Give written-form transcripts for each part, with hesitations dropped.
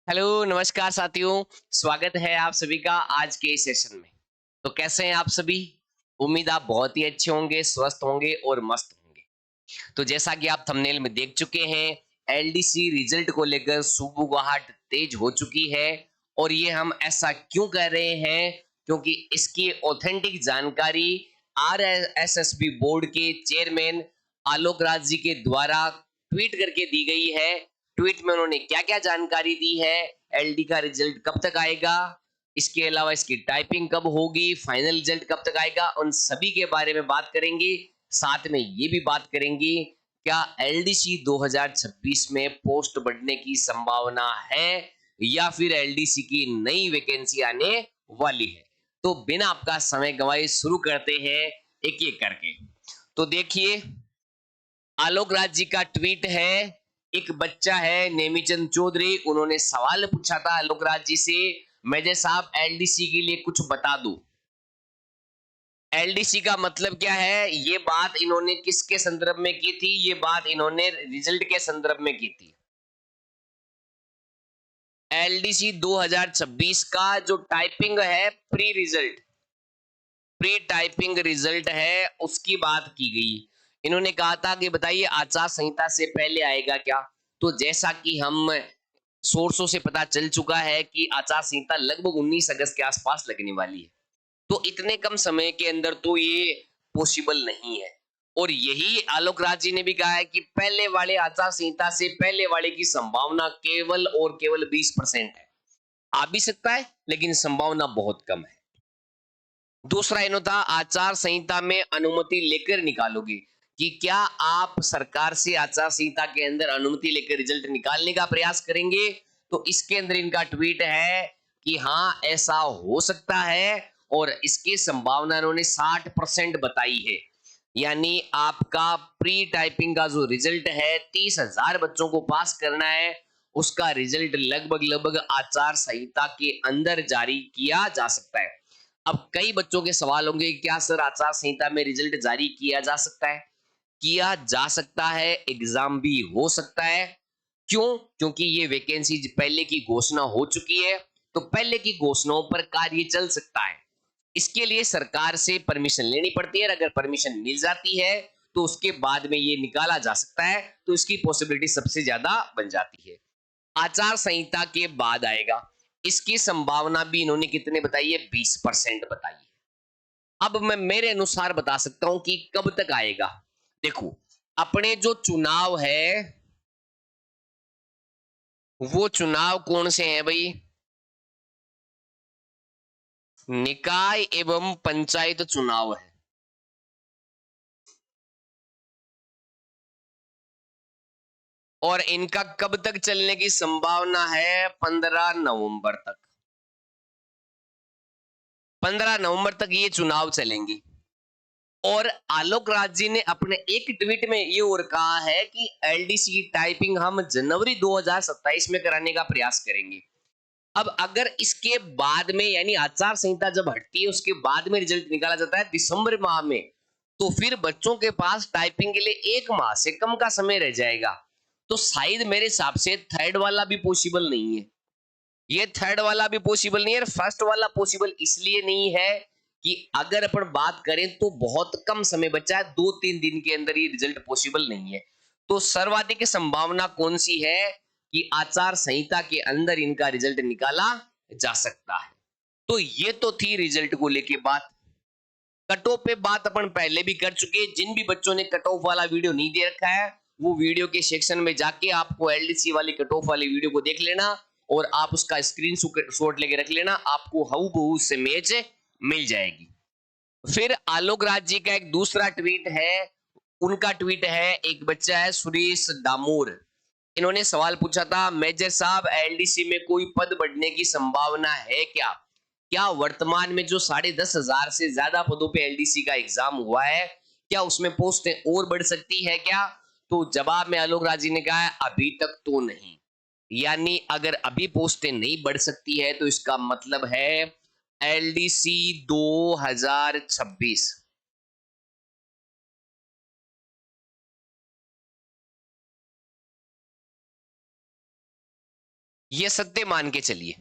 Hello, नमस्कार साथियों। स्वागत है आप सभी का आज के इस सेशन में। तो कैसे हैं आप सभी? उम्मीद आप बहुत ही अच्छे होंगे, स्वस्थ होंगे और मस्त होंगे। तो जैसा कि आप थंबनेल में देख चुके हैं, एलडीसी रिजल्ट को लेकर सुगबुगाहट तेज हो चुकी है और ये हम ऐसा क्यों कर रहे हैं? क्योंकि इसकी ऑथेंटिक जानकारी आरएसएसबी बोर्ड के चेयरमैन आलोक राज जी के द्वारा ट्वीट करके दी गई है। ट्वीट में उन्होंने क्या-क्या जानकारी दी है, एलडी का रिजल्ट कब तक आएगा, इसके अलावा इसकी टाइपिंग कब होगी, फाइनल रिजल्ट कब तक आएगा, उन सभी के बारे में बात करेंगे। साथ में ये भी बात करेंगे, क्या एलडीसी 2026 में पोस्ट बढ़ने की संभावना है या फिर एलडीसी की नई वैकेंसी आने वाली है। तो बिना आपका समय गंवाए शुरू करते हैं एक-एक करके। तो देखिए, आलोक राज जी का ट्वीट है। एक बच्चा है नेमीचंद चौधरी, उन्होंने सवाल पूछा था आलोक राज जी से, मेजर साहब एलडीसी के लिए कुछ बता दो। एलडीसी का मतलब क्या है? ये बात इन्होंने किसके संदर्भ में की थी? ये बात इन्होंने रिजल्ट के संदर्भ में की थी। एलडीसी 2026 का जो टाइपिंग है, प्री टाइपिंग रिजल्ट है, उसकी बात की गई। इन्होंने कहा था कि बताइए आचार संहिता से पहले आएगा क्या? तो जैसा कि हम सोर्सों से पता चल चुका है कि आचार संहिता लगभग 19 अगस्त के आसपास लगने वाली है। तो इतने कम समय के अंदर तो ये पॉसिबल नहीं है। और यही आलोक राज जी ने भी कहा है कि पहले वाले आचार संहिता से पहले वाले की संभावना केवल और केवल 20% है। आ भी सकता है, लेकिन संभावना बहुत कम है। दूसरा इन्हों था, आचार संहिता में अनुमति लेकर निकालोगे कि क्या आप सरकार से आचार संहिता के अंदर अनुमति लेकर रिजल्ट निकालने का प्रयास करेंगे? तो इसके अंदर इनका ट्वीट है कि हाँ, ऐसा हो सकता है और इसकी संभावना इन्होंने 60% बताई है। यानी आपका प्री टाइपिंग का जो रिजल्ट है, 30,000 बच्चों को पास करना है, उसका रिजल्ट लगभग लगभग आचार संहिता के अंदर जारी किया जा सकता है। अब कई बच्चों के सवाल होंगे, क्या सर आचार संहिता में रिजल्ट जारी किया जा सकता है? किया जा सकता है, एग्जाम भी हो सकता है। क्यों? क्योंकि ये वैकेंसी पहले की घोषणा हो चुकी है, तो पहले की घोषणाओं पर कार्य चल सकता है। इसके लिए सरकार से परमिशन लेनी पड़ती है, और अगर परमिशन मिल जाती है तो उसके बाद में ये निकाला जा सकता है, तो इसकी पॉसिबिलिटी सबसे ज्यादा बन जाती है। आचार संहिता के बाद आएगा, इसकी संभावना भी इन्होंने कितने बताई है? 20% बताई है। अब मैं मेरे अनुसार बता सकता हूं कि कब तक आएगा। देखो, अपने जो चुनाव है, वो चुनाव कौन से हैं भाई? निकाय एवं पंचायत चुनाव है। और इनका कब तक चलने की संभावना है? 15 नवंबर तक। 15 नवंबर तक ये चुनाव चलेंगे। और आलोक राज जी ने अपने एक ट्वीट में ये और कहा है कि एलडीसी की टाइपिंग हम जनवरी 2027 में कराने का प्रयास करेंगे। अब अगर इसके बाद में, यानी आचार संहिता जब हटती है उसके बाद में रिजल्ट निकाला जाता है दिसंबर माह में, तो फिर बच्चों के पास टाइपिंग के लिए 1 माह से कम का समय रह जाएगा। तो शायद मेरे हिसाब से थर्ड वाला भी पॉसिबल नहीं है। ये थर्ड वाला भी पॉसिबल नहीं है, फर्स्ट वाला पॉसिबल इसलिए नहीं है कि अगर अपन बात करें तो बहुत कम समय बचा है, 2-3 दिन के अंदर ये रिजल्ट पॉसिबल नहीं है। तो सर्वाधिक संभावना कौन सी है कि आचार संहिता के अंदर इनका रिजल्ट निकाला जा सकता है। तो ये तो थी रिजल्ट को लेके बात। कट ऑफ पे बात अपन पहले भी कर चुके। जिन भी बच्चों ने कट ऑफ वाला वीडियो नहीं दे रखा है, वो वीडियो के सेक्शन में जाके आपको एलडीसी वाली कट ऑफ वाली वीडियो को देख लेना और आप उसका स्क्रीन शॉट लेके रख लेना, आपको हऊ बहू से मैच मिल जाएगी। फिर आलोक राज जी का एक दूसरा ट्वीट है। उनका ट्वीट है, एक बच्चा है सुरेश दामोर, इन्होंने सवाल पूछा था, मेजर साहब एलडीसी में कोई पद बढ़ने की संभावना है क्या? क्या वर्तमान में जो 10,500 से ज्यादा पदों पे एलडीसी का एग्जाम हुआ है, क्या उसमें पोस्टें और बढ़ सकती है क्या? तो जवाब में आलोक राज जी ने कहा है, अभी तक तो नहीं। यानी अगर अभी पोस्टें नहीं बढ़ सकती है तो इसका मतलब है एलडीसी 2026, ये सत्य मान के चलिए,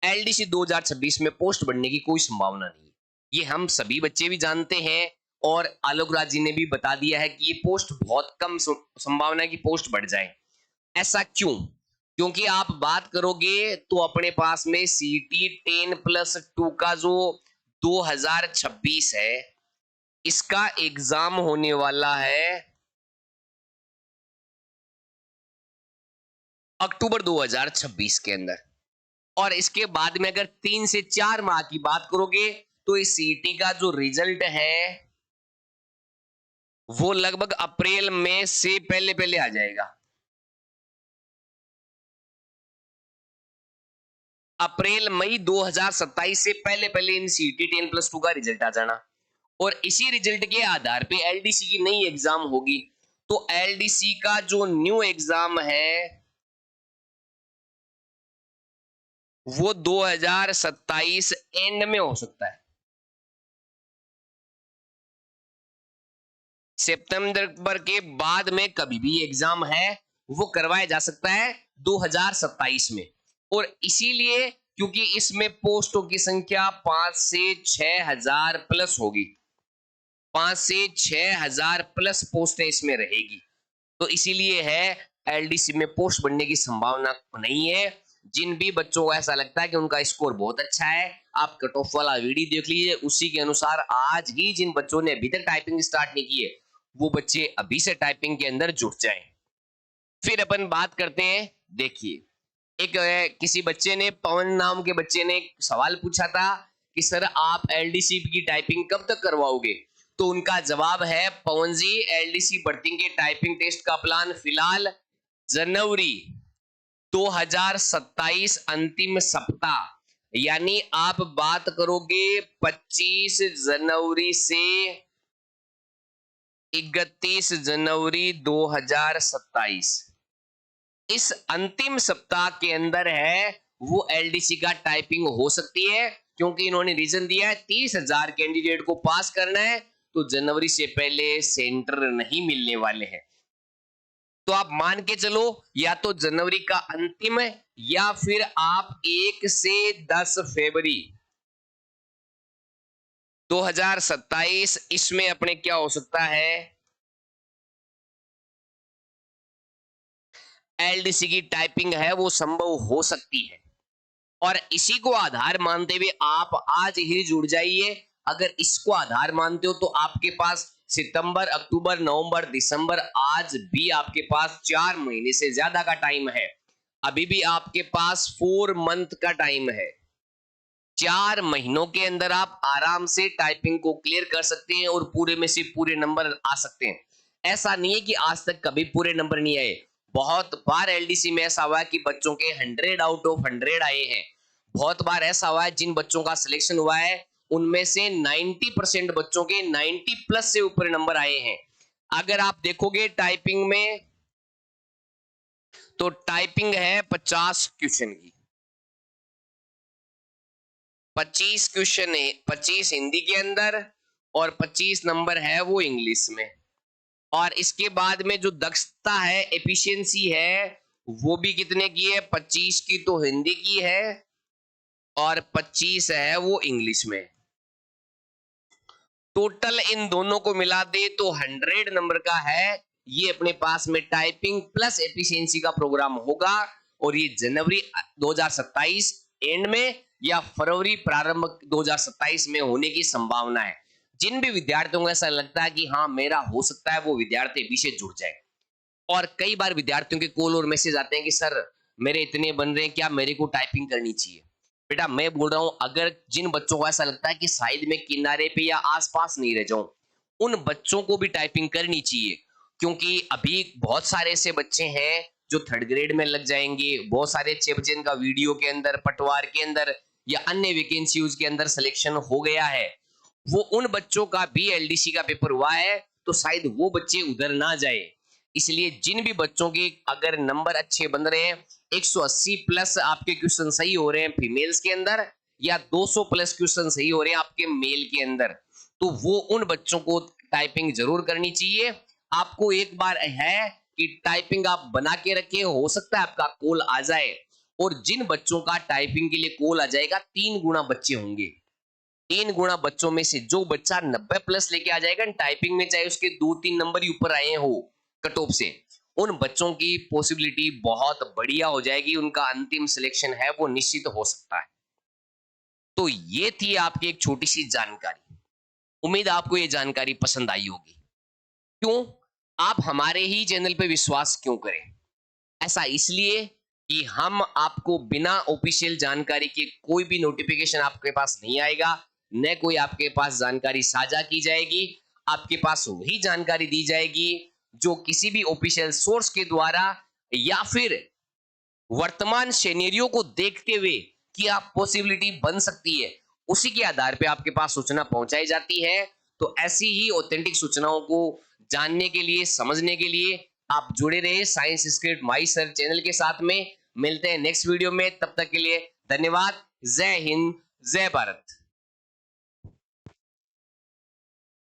एलडीसी 2026 में पोस्ट बढ़ने की कोई संभावना नहीं है। ये हम सभी बच्चे भी जानते हैं और आलोक राज जी ने भी बता दिया है कि ये पोस्ट बहुत कम संभावना है कि पोस्ट बढ़ जाए। ऐसा क्यों? क्योंकि आप बात करोगे तो अपने पास में सीटी 10+2 का जो 2026 है, इसका एग्जाम होने वाला है अक्टूबर 2026 के अंदर। और इसके बाद में अगर 3 से 4 माह की बात करोगे तो इस सीटी का जो रिजल्ट है वो लगभग अप्रैल में से पहले पहले आ जाएगा। अप्रैल मई 2027 से पहले पहले इन सीटी 10+2 का रिजल्ट आ जाना। और इसी रिजल्ट के आधार पे एलडीसी की नई एग्जाम होगी। तो एलडीसी का जो न्यू एग्जाम है वो 2027 एंड में हो सकता है। सितंबर के बाद में कभी भी एग्जाम है वो करवाया जा सकता है 2027 में। और इसीलिए क्योंकि इसमें पोस्टों की संख्या 5 से 6,000 प्लस होगी, 5 से 6,000 प्लस पोस्टें इसमें रहेगी। तो इसीलिए है एलडीसी में पोस्ट बढ़ने की संभावना नहीं है। जिन भी बच्चों को ऐसा लगता है कि उनका स्कोर बहुत अच्छा है, आप कट ऑफ वाला वीडियो देख लीजिए, उसी के अनुसार आज ही जिन बच्चों ने अभी तक टाइपिंग स्टार्ट नहीं की है वो बच्चे अभी से टाइपिंग के अंदर जुट जाएं। फिर अपन बात करते हैं, देखिए एक किसी बच्चे ने, पवन नाम के बच्चे ने एक सवाल पूछा था कि सर आप एलडीसी की टाइपिंग कब तक करवाओगे? तो उनका जवाब है, पवन जी एलडीसी भर्ती के टाइपिंग टेस्ट का प्लान फिलहाल जनवरी 2027 अंतिम सप्ताह, यानी आप बात करोगे 25 जनवरी से 31 जनवरी 2027, इस अंतिम सप्ताह के अंदर है वो एलडीसी का टाइपिंग हो सकती है। क्योंकि इन्होंने रीजन दिया है 30,000 कैंडिडेट को पास करना है, तो जनवरी से पहले सेंटर नहीं मिलने वाले हैं। तो आप मान के चलो या तो जनवरी का अंतिम है या फिर आप 1 से 10 फरवरी 2027 इसमें अपने क्या हो सकता है, एलडीसी की टाइपिंग है वो संभव हो सकती है। और इसी को आधार मानते हुए आप आज ही जुड़ जाइए। अगर इसको आधार मानते हो तो आपके पास सितंबर, अक्टूबर, नवंबर, दिसंबर, आज भी आपके पास 4 महीने से ज्यादा का टाइम है। अभी भी आपके पास 4 मंथ का टाइम है। 4 महीनों के अंदर आप आराम से टाइपिंग को क्लियर कर सकते हैं और पूरे में से पूरे नंबर आ सकते हैं। ऐसा नहीं है कि आज तक कभी पूरे नंबर नहीं आए। बहुत बार एलडीसी में ऐसा हुआ है कि बच्चों के 100 आउट ऑफ 100 आए हैं। बहुत बार ऐसा हुआ है जिन बच्चों का सिलेक्शन हुआ है उनमें से 90% बच्चों के 90 प्लस से ऊपर नंबर आए हैं। अगर आप देखोगे टाइपिंग में तो टाइपिंग है 50 क्वेश्चन की, 25 क्वेश्चन है, 25 हिंदी के अंदर और 25 नंबर है वो इंग्लिश में। और इसके बाद में जो दक्षता है, एफिशिएंसी है, वो भी कितने की है, 25 की तो हिंदी की है और 25 है वो इंग्लिश में। टोटल इन दोनों को मिला दे तो 100 नंबर का है। ये अपने पास में टाइपिंग प्लस एफिशिएंसी का प्रोग्राम होगा और ये जनवरी 2027 एंड में या फरवरी प्रारंभ 2027 में होने की संभावना है। जिन भी विद्यार्थियों को ऐसा लगता है कि हाँ मेरा हो सकता है, वो विद्यार्थी अभी से जुड़ जाए। और कई बार विद्यार्थियों के कॉल और मैसेज आते हैं कि सर मेरे इतने बन रहे हैं, क्या मेरे को टाइपिंग करनी चाहिए? बेटा मैं बोल रहा हूं, अगर जिन बच्चों को ऐसा लगता है कि शायद मैं किनारे पे या आसपास नहीं रह जाऊं, उन बच्चों को भी टाइपिंग करनी चाहिए। क्योंकि अभी बहुत सारे ऐसे बच्चे हैं जो 3rd ग्रेड में लग जाएंगे। बहुत सारे चेपचेन का वीडियो के अंदर, पटवार के अंदर या अन्य वैकेंसीज के अंदर सिलेक्शन हो गया है। वो उन बच्चों का भी एलडीसी का पेपर हुआ है, तो शायद वो बच्चे उधर ना जाए। इसलिए जिन भी बच्चों के अगर नंबर अच्छे बन रहे हैं, 180 प्लस आपके क्वेश्चन सही हो रहे हैं फीमेल्स के अंदर या 200 प्लस क्वेश्चन सही हो रहे हैं आपके मेल के अंदर, तो वो उन बच्चों को टाइपिंग जरूर करनी चाहिए। आपको एक बार है कि टाइपिंग आप बना के रखे, हो सकता है आपका कॉल आ जाए और जिन बच्चों का टाइपिंग के लिए कॉल आ जाएगा 3 गुना बच्चे होंगे। 3 गुना बच्चों में से जो बच्चा 90 प्लस लेके आ जाएगा टाइपिंग में, चाहे उसके 2-3 नंबर ही ऊपर आए हो कट ऑफ से, उन बच्चों की पॉसिबिलिटी बहुत बढ़िया हो जाएगी, उनका अंतिम सिलेक्शन है वो निश्चित हो सकता है। तो ये थी आपकी एक छोटी सी जानकारी। उम्मीद आपको ये जानकारी पसंद आई होगी। क्यों आप हमारे ही चैनल पे विश्वास क्यों करें? ऐसा इसलिए कि हम आपको बिना ऑफिशियल जानकारी के कोई भी नोटिफिकेशन आपके पास नहीं आएगा, न कोई आपके पास जानकारी साझा की जाएगी। आपके पास वही जानकारी दी जाएगी जो किसी भी ऑफिशियल सोर्स के द्वारा या फिर वर्तमान सिनेरियो को देखते हुए कि आप पॉसिबिलिटी बन सकती है, उसी के आधार पे आपके पास सूचना पहुंचाई जाती है। तो ऐसी ही ऑथेंटिक सूचनाओं को जानने के लिए, समझने के लिए आप जुड़े रहे science script my sir channel के साथ में। मिलते हैं नेक्स्ट वीडियो में, तब तक के लिए धन्यवाद। जय हिंद, जय भारत।